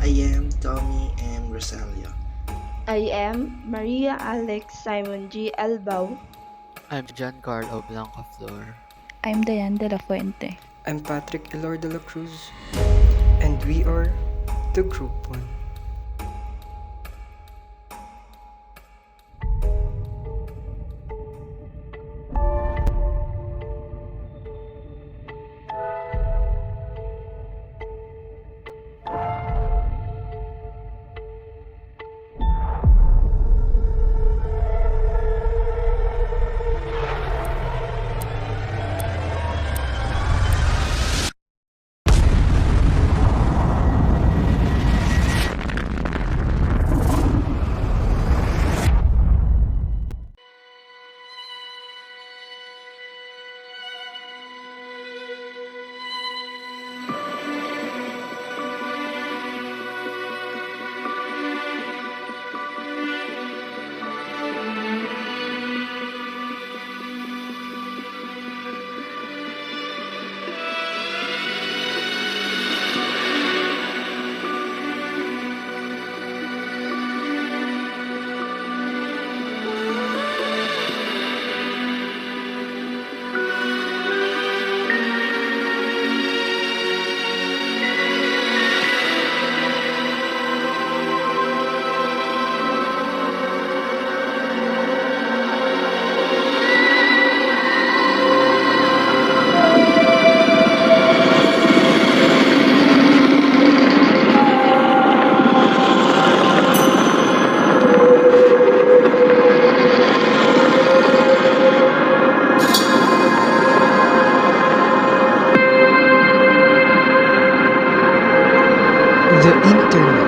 I am Tommy M. Rosalia. I am Maria Alex Simon G. Albao. I'm Giancarlo Blanco Flor. I'm Diane De La Fuente. I'm Patrick Elor de la Cruz, and we are the Group 1. The Internet.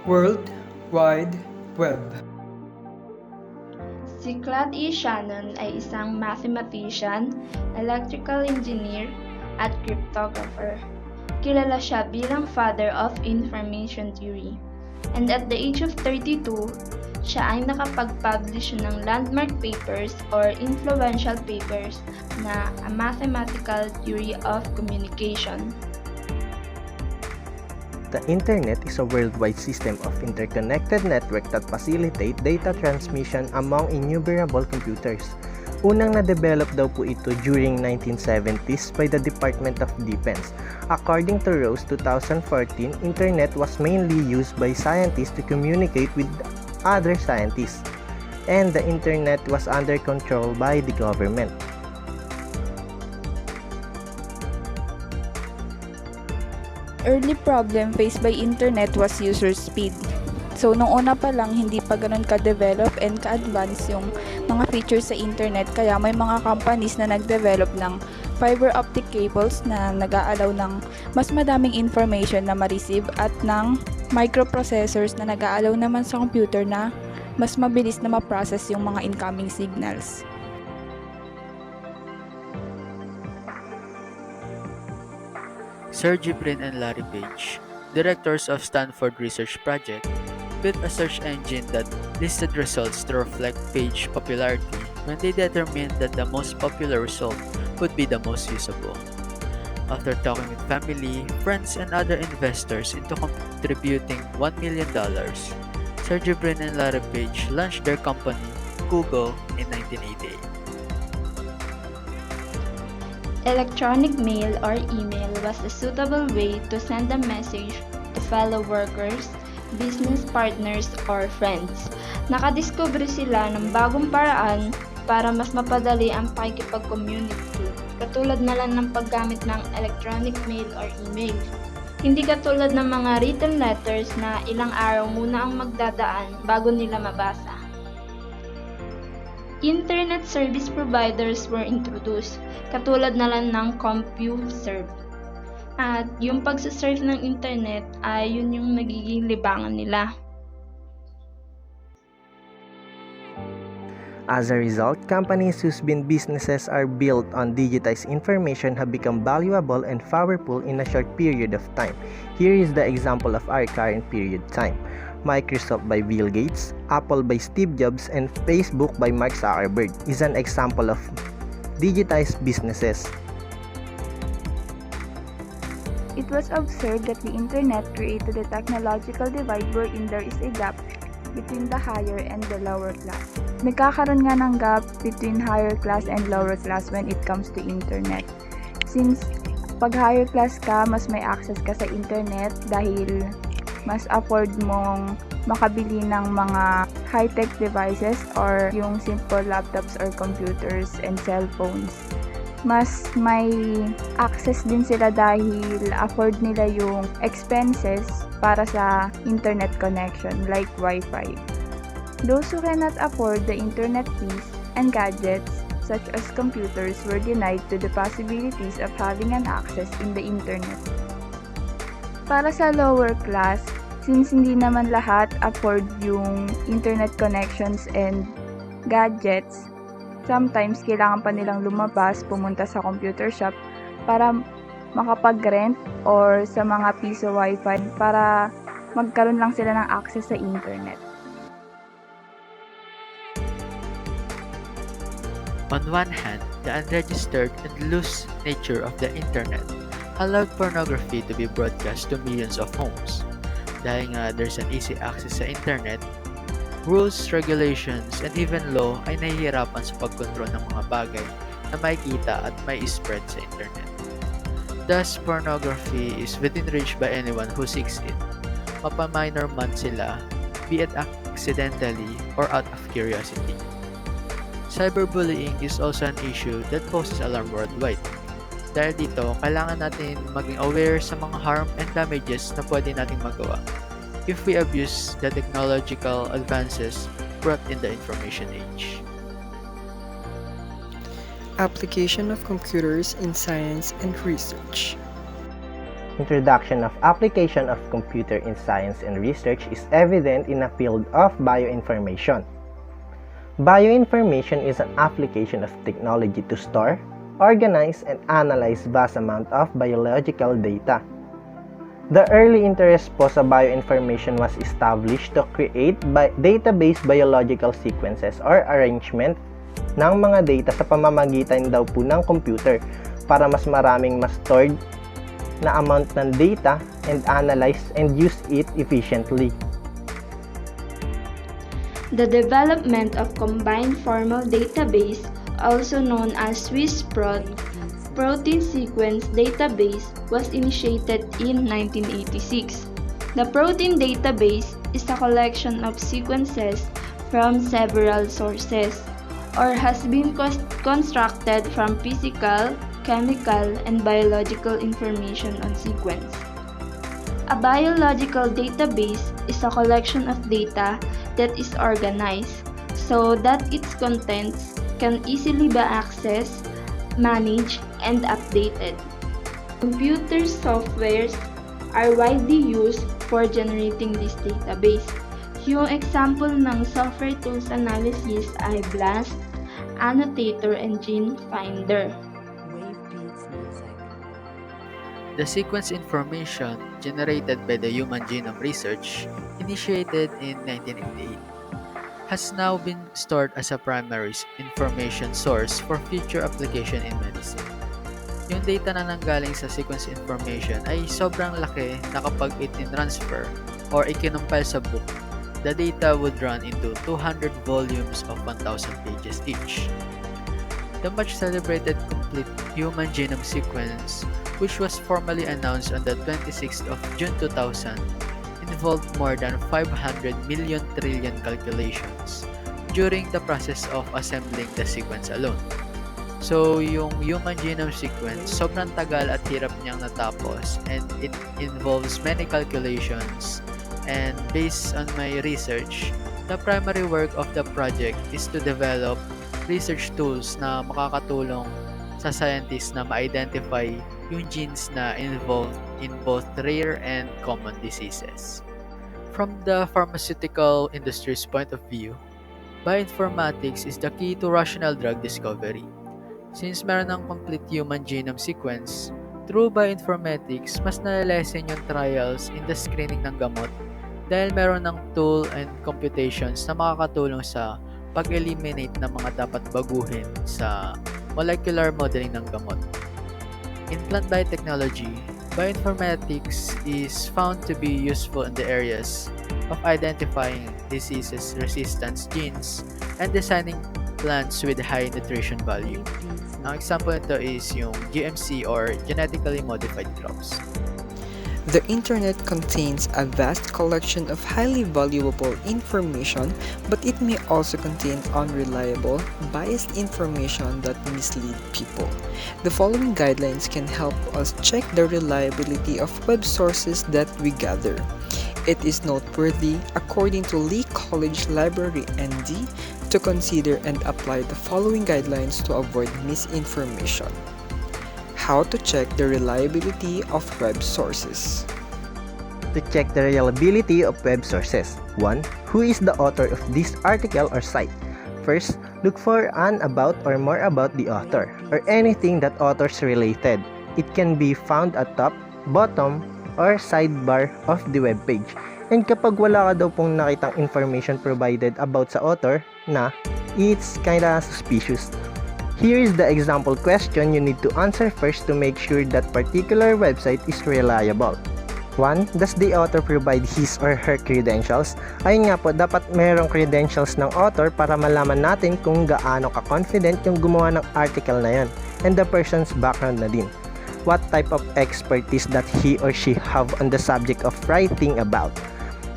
World Wide Web. Si Claude E. Shannon ay isang mathematician, electrical engineer, at cryptographer. Kilala siya bilang Father of Information Theory. And at the age of 32, siya ay nakapag-publish ng landmark papers or influential papers na A Mathematical Theory of Communication. The Internet is a worldwide system of interconnected network that facilitate data transmission among innumerable computers. Unang na-develop daw po ito during 1970s by the Department of Defense. According to Rose 2014, Internet was mainly used by scientists to communicate with other scientists, and the Internet was under control by the government. Early problem faced by internet was user speed. So, nung una pa lang, hindi pa ganun ka-develop and ka-advance yung mga features sa internet. Kaya may mga companies na nag-develop ng fiber optic cables na nag-aalaw ng mas madaming information na ma-receive at ng microprocessors na nag-aalaw naman sa computer na mas mabilis na ma-process yung mga incoming signals. Sergey Brin and Larry Page, directors of Stanford Research Project, built a search engine that listed results to reflect page popularity when they determined that the most popular result would be the most usable. After talking with family, friends, and other investors into contributing $1 million, Sergey Brin and Larry Page launched their company, Google, in 1988. Electronic mail or email was a suitable way to send a message to fellow workers, business partners, or friends. Nakadiscover sila ng bagong paraan para mas mapadali ang pakikipag-communicate, katulad na lang ng paggamit ng electronic mail or email. Hindi katulad ng mga written letters na ilang araw muna ang magdadaan bago nila mabasa. Internet service providers were introduced, katulad na lang ng CompuServe. At yung pagsasurf ng internet ay yun yung nagiging libangan nila. As a result, companies whose businesses are built on digitized information have become valuable and powerful in a short period of time. Here is the example of our current period time. Microsoft by Bill Gates, Apple by Steve Jobs, and Facebook by Mark Zuckerberg is an example of digitized businesses. It was observed that the internet created a technological divide wherein there is a gap between the higher and the lower class. Nagkakaroon nga ng gap between higher class and lower class when it comes to internet. Since pag higher class ka, mas may access ka sa internet dahil mas afford mong makabili ng mga high-tech devices or yung simple laptops or computers and cellphones. Mas may access din sila dahil afford nila yung expenses para sa internet connection like Wi-Fi. Those who cannot afford the internet fees and gadgets such as computers were denied to the possibilities of having an access in the internet. Para sa lower class, since hindi naman lahat afford yung internet connections and gadgets, sometimes kailangan pa nilang lumabas, pumunta sa computer shop para makapag-rent or sa mga piso wifi para magkaroon lang sila ng access sa internet. On one hand, the unregistered and loose nature of the internet allowed pornography to be broadcast to millions of homes. Dahil nga there's an easy access sa internet, rules, regulations, and even law ay nahihirapan sa pagkontrol ng mga bagay na makikita at may spread sa internet. Thus, pornography is within reach by anyone who seeks it, mapaminor man sila, be it accidentally or out of curiosity. Cyberbullying is also an issue that poses alarm worldwide. Dahil dito, kailangan natin maging aware sa mga harm and damages na pwede nating magawa if we abuse the technological advances brought in the information age. Application of computers in science and research. Introduction of application of computer in science and research is evident in the field of bioinformation. Bioinformation is an application of technology to store, organize, and analyze vast amount of biological data. The early interest po sa bioinformation was established to create database biological sequences or arrangement ng mga data sa pamamagitan daw po ng computer para mas maraming mas stored na amount ng data and analyze and use it efficiently. The development of Combined Formal Database, also known as SwissProt, protein sequence database was initiated in 1986. The protein database is a collection of sequences from several sources, or has been constructed from physical, chemical, and biological information on sequence. A biological database is a collection of data that is organized so that its contents can easily be accessed, managed, and updated. Computer softwares are widely used for generating this database. Yung example ng software tools analysis ay BLAST, Annotator, and Gene Finder. The sequence information generated by the Human Genome Research, initiated in 1988, has now been stored as a primary information source for future application in medicine. Yung data na nanggaling sa sequence information ay sobrang laki na kapag itin-transfer or ikinumpile sa book, the data would run into 200 volumes of 1,000 pages each. The much celebrated complete human genome sequence, which was formally announced on the 26th of June 2000, involved more than 500 million trillion calculations during the process of assembling the sequence alone. So, yung human genome sequence, sobrang tagal at hirap niyang natapos, and it involves many calculations. And based on my research, the primary work of the project is to develop research tools na makakatulong sa scientists na ma-identify yung genes na involved in both rare and common diseases. From the pharmaceutical industry's point of view, bioinformatics is the key to rational drug discovery. Since meron ng complete human genome sequence, through bioinformatics, mas nalilesen yung trials in the screening ng gamot dahil meron ng tool and computations na makakatulong sa pag-eliminate ng mga dapat baguhin sa molecular modeling ng gamot. In plant biotechnology, bioinformatics is found to be useful in the areas of identifying diseases resistance genes and designing plants with high nutrition value. Ang example nito is yung GMC or genetically modified crops. The internet contains a vast collection of highly valuable information, but it may also contain unreliable, biased information that mislead people. The following guidelines can help us check the reliability of web sources that we gather. It is noteworthy, according to Lee College Library ND, to consider and apply the following guidelines to avoid misinformation. How to check the reliability of web sources. To check the reliability of web sources. 1. Who is the author of this article or site? First, look for an about or more about the author, or anything that author's related. It can be found at top, bottom, or sidebar of the web page. And kapag wala ka daw pong nakitang information provided about sa author na, it's kinda suspicious. Here is the example question you need to answer first to make sure that particular website is reliable. 1. Does the author provide his or her credentials? Ayun nga po, dapat mayroong credentials ng author para malaman natin kung gaano ka-confident yung gumawa ng article na yan, and the person's background na din. What type of expertise that he or she have on the subject of writing about?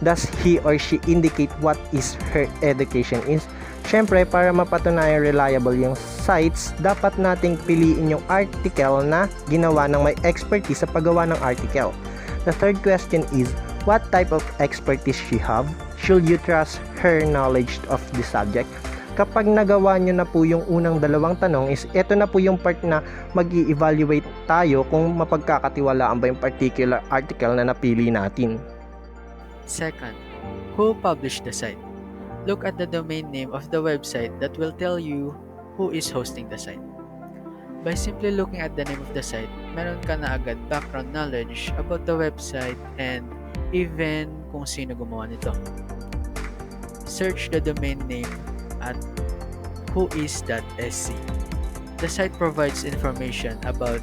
Does he or she indicate what is her education is? Siyempre, para mapatunayan reliable yung sites, dapat nating piliin yung article na ginawa ng may expertise sa paggawa ng article. The third question is, what type of expertise she have? Should you trust her knowledge of the subject? Kapag nagawa nyo na po yung unang dalawang tanong, is ito na po yung part na mag-i-evaluate tayo kung mapagkakatiwalaan ba yung particular article na napili natin. Second, who published the site? Look at the domain name of the website that will tell you who is hosting the site. By simply looking at the name of the site, meron ka na agad background knowledge about the website and even kung sino gumawa nito. Search the domain name at whois.sc. The site provides information about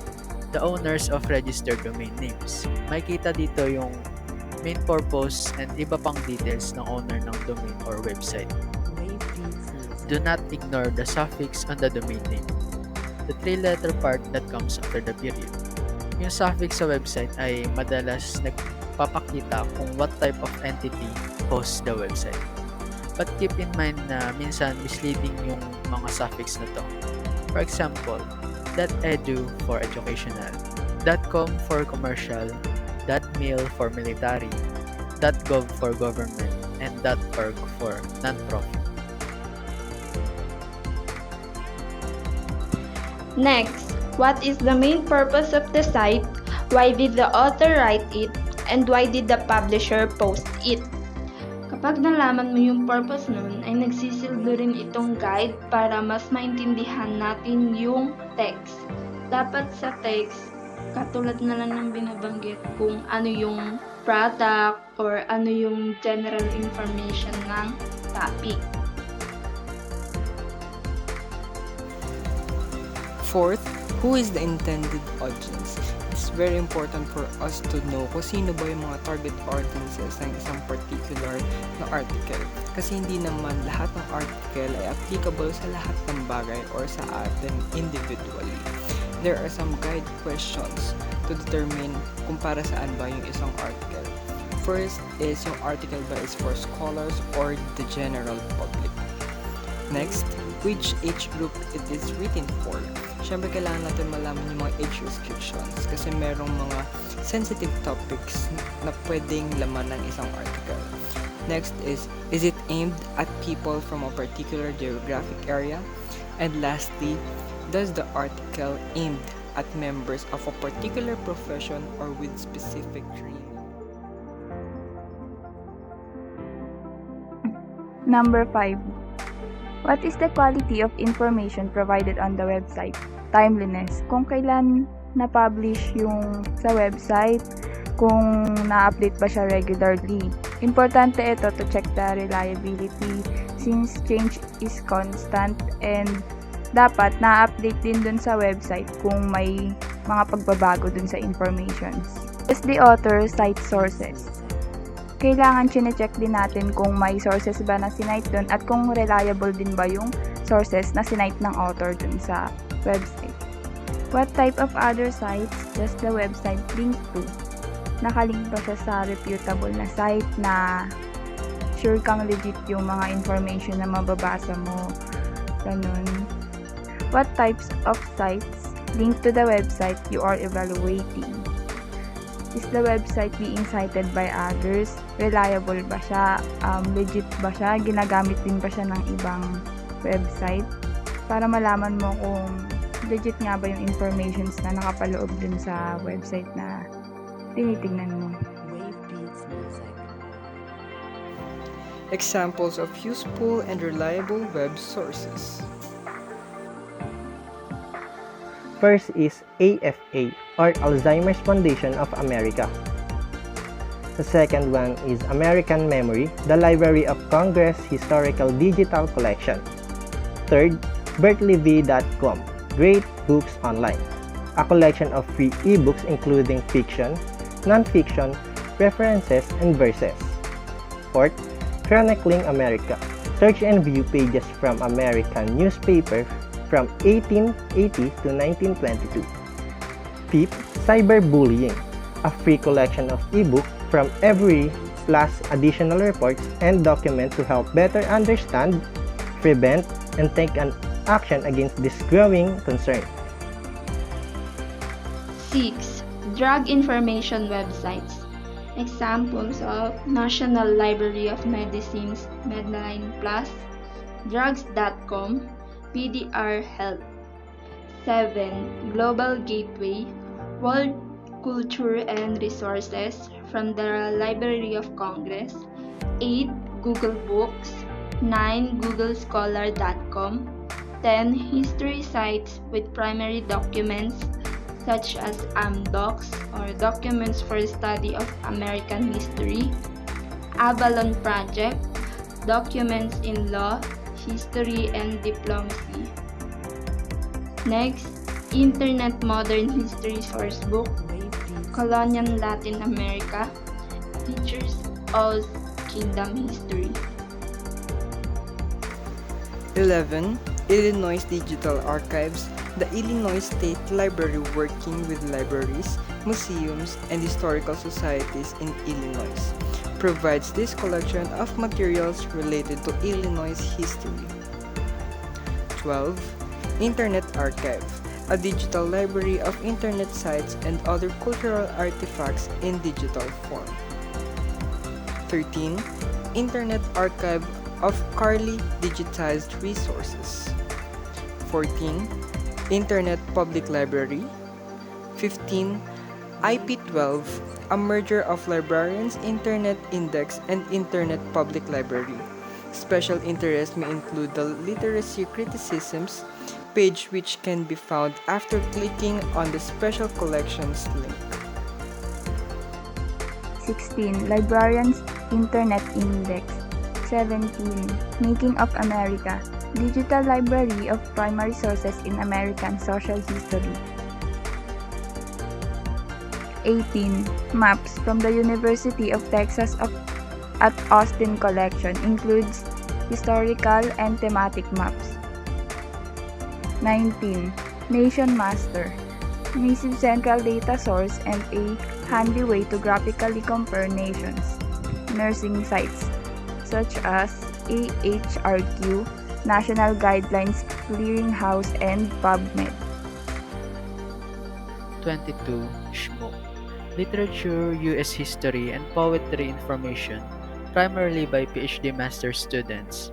the owners of registered domain names. Makikita dito yung main purpose and iba pang details ng owner ng domain or website. Do not ignore the suffix on the domain name, the 3-letter part that comes after the period. Yung suffix sa website ay madalas nagpapakita kung what type of entity hosts the website. But keep in mind na minsan misleading yung mga suffix na to. For example, .edu for educational, .com for commercial, .mil for military, .gov for government, and .org for non-profit. Next, what is the main purpose of the site? Why did the author write it? And why did the publisher post it? Kapag nalaman mo yung purpose nun, ay nagsisilbi rin itong guide para mas maintindihan natin yung text. Dapat sa text, katulad na lang ng binabanggit kung ano yung product or ano yung general information ng topic. Fourth, who is the intended audience? It's very important for us to know kung sino ba yung mga target audiences ng isang particular na article. Kasi hindi naman lahat ng article ay applicable sa lahat ng bagay or sa atin individually. There are some guide questions to determine kung para saan ba yung isang article. First is yung article ba is for scholars or the general public. Next, which age group it is written for. Siyempre, kailangan natin malaman yung mga age restrictions kasi merong mga sensitive topics na pwedeng laman ng isang article. Next is it aimed at people from a particular geographic area? And lastly, does the article aimed at members of a particular profession or with specific training? Number 5. What is the quality of information provided on the website? Timeliness. Kung kailan na-publish yung sa website, kung na-update ba siya regularly. Importante ito to check the reliability since change is constant and dapat na-update din dun sa website kung may mga pagbabago dun sa informations. Does the author cite sources? Kailangan chine-check din natin kung may sources ba na sinite dun at kung reliable din ba yung sources na sinite ng author dun sa website. What type of other sites does the website link to? Nakalink ba siya sa reputable na site na sure kang legit yung mga information na mababasa mo? Ganun. What types of sites link to the website you are evaluating? Is the website being cited by others? Reliable ba siya? Legit ba siya? Ginagamit din ba siya ng ibang website? Para malaman mo kung legit nga ba yung informations na nakapaloob dun sa website na tinitignan mo. Examples of useful and reliable web sources. First is AFA, or Alzheimer's Foundation of America. The second one is American Memory, the Library of Congress Historical Digital Collection. Third, bertleyv.com, Great Books Online, a collection of free ebooks including fiction, non-fiction, references, and verses. Fourth, Chronicling America, search and view pages from American newspaper from 1880 to 1922. Fifth, Cyberbullying, a free collection of ebook from every plus additional reports and documents to help better understand, prevent, and take an action against this growing concern. 6. Drug information websites. Examples of National Library of Medicine's Medline Plus, drugs.com, PDR Health. 7. Global Gateway, World Culture and Resources from the Library of Congress. 8. Google Books. 9. googlescholar.com. 10. History sites with primary documents such as AMDocs or Documents for Study of American History. Avalon Project, Documents in Law, History and Diplomacy. Next, Internet Modern History Sourcebook, Colonial Latin America, features all Kingdom history. 11. Illinois Digital Archives, the Illinois State Library working with libraries, museums, and historical societies in Illinois, provides this collection of materials related to Illinois history. 12. Internet Archive, a digital library of internet sites and other cultural artifacts in digital form. 13. Internet Archive of Carly digitized resources. 14. Internet Public Library. 15. IP12, a merger of Librarians Internet Index and Internet Public Library. Special interest may include the Literacy Criticisms page, which can be found after clicking on the Special Collections link. 16. Librarians Internet Index. 17. Making of America, Digital Library of Primary Sources in American Social History. 18. Maps from the University of Texas at Austin Collection includes historical and thematic maps. 19. Nation Master, massive central data source and a handy way to graphically compare nations. Nursing sites such as AHRQ, National Guidelines Clearinghouse, and PubMed. 22. SHMOOC, Literature, U.S. History, and Poetry Information, primarily by PhD master's students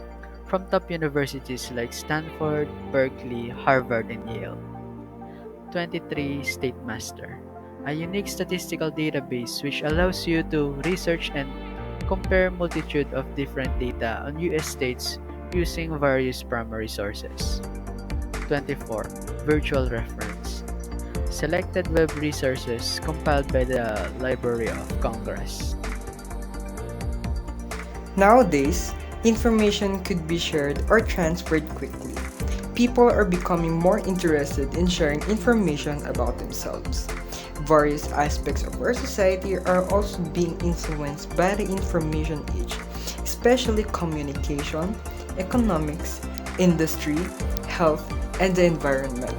from top universities like Stanford, Berkeley, Harvard, and Yale. 23. State Master, a unique statistical database which allows you to research and compare multitude of different data on U.S. states using various primary sources. 24. Virtual Reference, selected web resources compiled by the Library of Congress. Nowadays, information could be shared or transferred quickly. People are becoming more interested in sharing information about themselves. Various aspects of our society are also being influenced by the information age, especially communication, economics, industry, health, and the environment.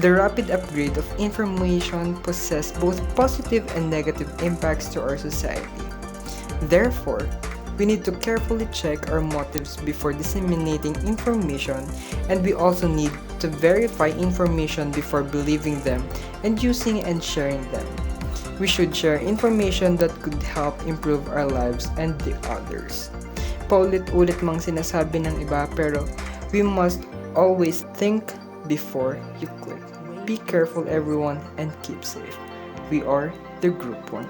The rapid upgrade of information possesses both positive and negative impacts to our society. Therefore, we need to carefully check our motives before disseminating information, and we also need to verify information before believing them and using and sharing them. We should share information that could help improve our lives and the others. Paulit-ulit mang sinasabi ng iba, pero we must always think before you click. Be careful everyone and keep safe. We are the Group 1.